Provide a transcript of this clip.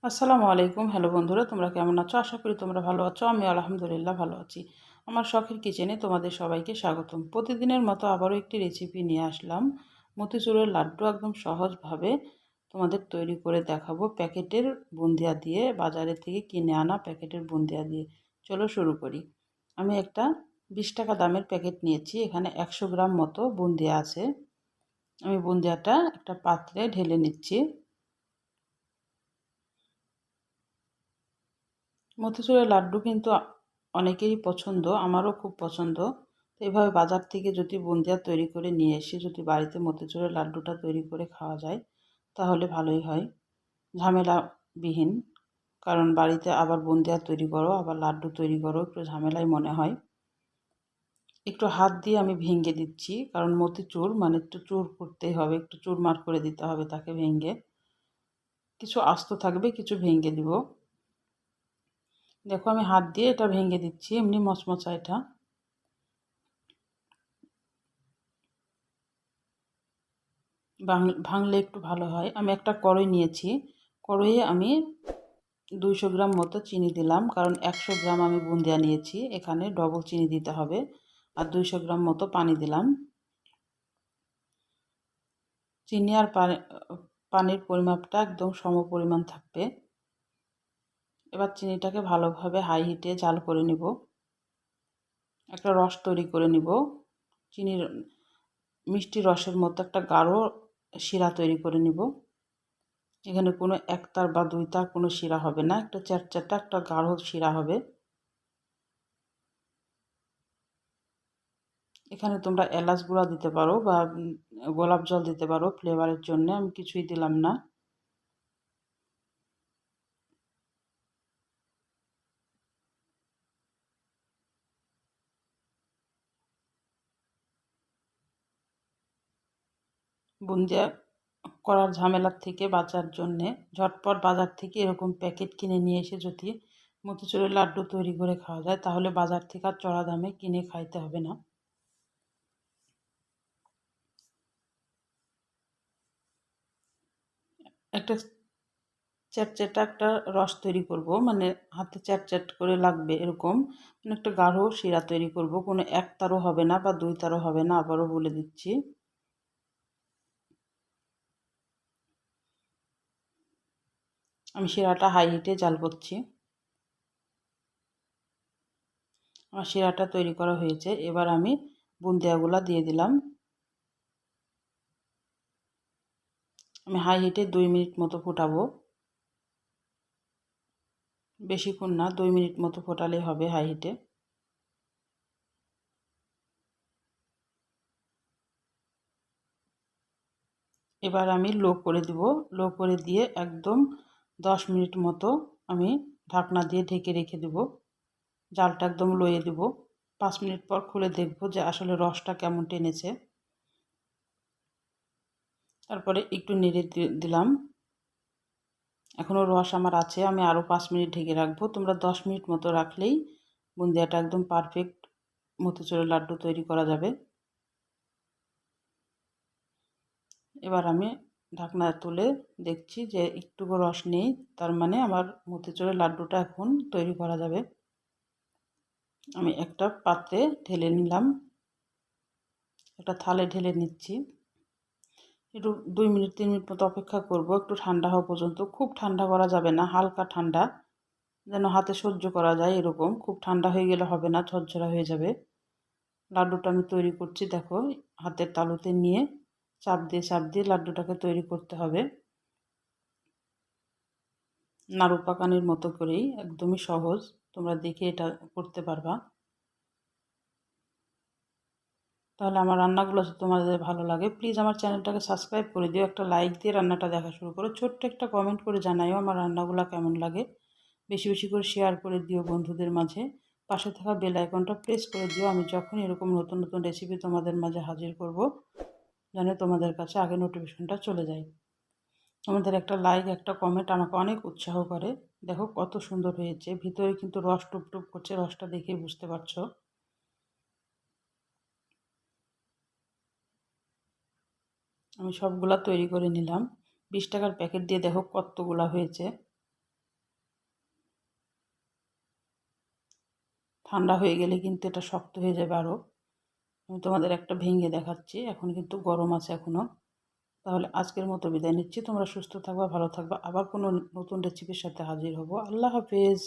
আসসালামু আলাইকুম। হ্যালো বন্ধুরা, তোমরা কেমন আছো? আশা করি তোমরা ভালো আছো। আমি আলহামদুলিল্লাহ ভালো আছি। আমার শখের কিচেনে তোমাদের সবাইকে স্বাগতম। প্রতিদিনের মতো আবারও একটি রেসিপি নিয়ে আসলাম। মতিচুরের লাড্ডু একদম সহজভাবে তোমাদের তৈরি করে দেখাবো প্যাকেটের বুন্দিয়া দিয়ে, বাজারে থেকে কিনে আনা প্যাকেটের বুন্দিয়া দিয়ে। চলো শুরু করি। আমি একটা 20 টাকা দামের প্যাকেট নিয়েছি। এখানে 100 গ্রাম মতো বুন্দিয়া আছে। আমি বুন্দিয়াটা একটা পাত্রে ঢেলে নিচ্ছি। মতিচুরের লাড্ডু কিন্তু অনেকেরই পছন্দ, আমারও খুব পছন্দ। তো এভাবে বাজার থেকে যদি বুন্দিয়া তৈরি করে নিয়ে এসে যদি বাড়িতে মতিচুরের লাড্ডুটা তৈরি করে খাওয়া যায় তাহলে ভালোই হয়, ঝামেলাবিহীন। কারণ বাড়িতে আবার বুন্দিয়া তৈরি করো, আবার লাড্ডু তৈরি করো, একটু ঝামেলাই মনে হয়। একটু হাত দিয়ে আমি ভেঙে দিচ্ছি, কারণ মতিচুর মানে একটু চুর করতেই হবে, একটু চুরমার করে দিতে হবে তাকে ভেঙে। কিছু আস্ত থাকবে, কিছু ভেঙে দিব। দেখো আমি হাত দিয়ে এটা ভেঙে দিচ্ছি, এমনি মচমচা এটা। ভাঙলে একটু ভালো হয়। আমি একটা কড়াই নিয়েছি। কড়াইয়ে আমি 200 গ্রাম মতো চিনি দিলাম, কারণ 100 গ্রাম আমি বুন্দিয়া নিয়েছি, এখানে ডবল চিনি দিতে হবে। আর 200 গ্রাম মতো পানি দিলাম। চিনি আর পানির পরিমাপটা একদম সমপরিমাণ থাকবে। এবার চিনিটাকে ভালোভাবে হাই হিটে জাল করে নিব। একটা রস তৈরি করে নিব। চিনির মিষ্টি রসের মতো একটা গাঢ় শিরা তৈরি করে নিব। এখানে কোনো একতার বা দুইতার কোনো শিরা হবে না, একটা চ্যাটচ্যাটা একটা গাঢ় শিরা হবে। এখানে তোমরা এলাচ গুঁড়া দিতে পারো বা গোলাপ জল দিতে পারো ফ্লেভারের জন্য, আমি কিছুই দিলাম না। বুন্দিয়া করার ঝামেলার থেকে বাঁচার জন্যে ঝটপট বাজার থেকে এরকম প্যাকেট কিনে নিয়ে এসে যদি মতিচুরের লাড্ডু তৈরি করে খাওয়া যায় তাহলে বাজার থেকে আর চড়া দামে কিনে খাইতে হবে না। একটা চ্যাটচ্যাটা একটা রস তৈরি করব, মানে হাতে চ্যাটচ্যাট করে লাগবে এরকম, মানে একটা গাঢ় শিরা তৈরি করব। কোনো একতারও হবে না বা দুই তারও হবে না, আবারও বলে দিচ্ছি। আমি শিরাটা হাই হিটে জাল করছি। আমার শিরাটা তৈরি করা হয়েছে, এবার আমি বুন্দিয়াগুলা দিয়ে দিলাম। আমি হাই হিটে 2 মিনিট মতো ফোটাবো, বেশিক্ষণ না, 2 মিনিট মতো ফোটালেই হবে হাই হিটে। এবার আমি লো করে দিব। লো করে দিয়ে একদম 10 মিনিট মতো আমি ঢাকনা দিয়ে ঢেকে রেখে দেব। জালটা একদম লোয়ে দেব। 5 মিনিট পর খুলে দেখব যে আসলে রসটা কেমন টেনেছে। তারপরে একটু নেড়ে দিলাম। এখনও রস আমার আছে, আমি আরও 5 মিনিট ঢেকে রাখবো। তোমরা 10 মিনিট মতো রাখলেই বুন্দিয়াটা একদম পারফেক্ট মতিচুরের লাড্ডু তৈরি করা যাবে। এবার আমি ঢাকনা তুলে দেখছি যে একটুকু রস নেই, তার মানে আমার মতিচুরের লাড্ডুটা এখন তৈরি করা যাবে। আমি একটা পাত্রে ঢেলে নিলাম, একটা থালে ঢেলে নিচ্ছি। একটু 2 মিনিট 3 মিনিট মতো অপেক্ষা করব, একটু ঠান্ডা হওয়া পর্যন্ত। খুব ঠান্ডা করা যাবে না, হালকা ঠান্ডা, যেন হাতে সহ্য করা যায় এরকম। খুব ঠান্ডা হয়ে গেলে হবে না, ঝরঝরা হয়ে যাবে। লাড্ডুটা আমি তৈরি করছি, দেখো হাতের তালুতে নিয়ে চাপ দিয়ে চাপ দিয়ে লাড্ডুটাকে তৈরি করতে হবে, নাড়ু পাকানির মতো করেই, একদমই সহজ। তোমরা দেখে এটা করতে পারবা। তাহলে আমার রান্নাগুলো যদি তোমাদের ভালো লাগে প্লিজ আমার চ্যানেলটাকে সাবস্ক্রাইব করে দিও, একটা লাইক দিয়ে রান্নাটা দেখা শুরু করো, ছোট্ট একটা কমেন্ট করে জানাইও আমার রান্নাগুলো কেমন লাগে। বেশি বেশি করে শেয়ার করে দিও বন্ধুদের মাঝে। পাশে থাকা বেল আইকনটা প্রেস করে দিও, আমি যখন এরকম নতুন নতুন রেসিপি তোমাদের মাঝে হাজির করব যেন তোমাদের কাছে আগে নোটিফিকেশনটা চলে যায়। তোমাদের একটা লাইক একটা কমেন্ট আমাকে অনেক উৎসাহ করে। দেখো কত সুন্দর হয়েছে, ভিতরে কিন্তু রস টুপটুপ করছে, রসটা দেখেই বুঝতে পারছো। আমি সবগুলা তৈরি করে নিলাম। 20 টাকার প্যাকেট দিয়ে দেখো কতগুলা হয়েছে। ঠান্ডা হয়ে গেলে কিন্তু এটা শক্ত হয়ে যাবে আরও। আমি তোমাদের একটা ভেঙে দেখাচ্ছি, এখন কিন্তু গরম আছে এখনও। তাহলে আজকের মতো বিদায় নিচ্ছি। তোমরা সুস্থ থাকবা, ভালো থাকবা। আবার কোনো নতুন রেসিপির সাথে হাজির হব। আল্লাহ হাফেজ।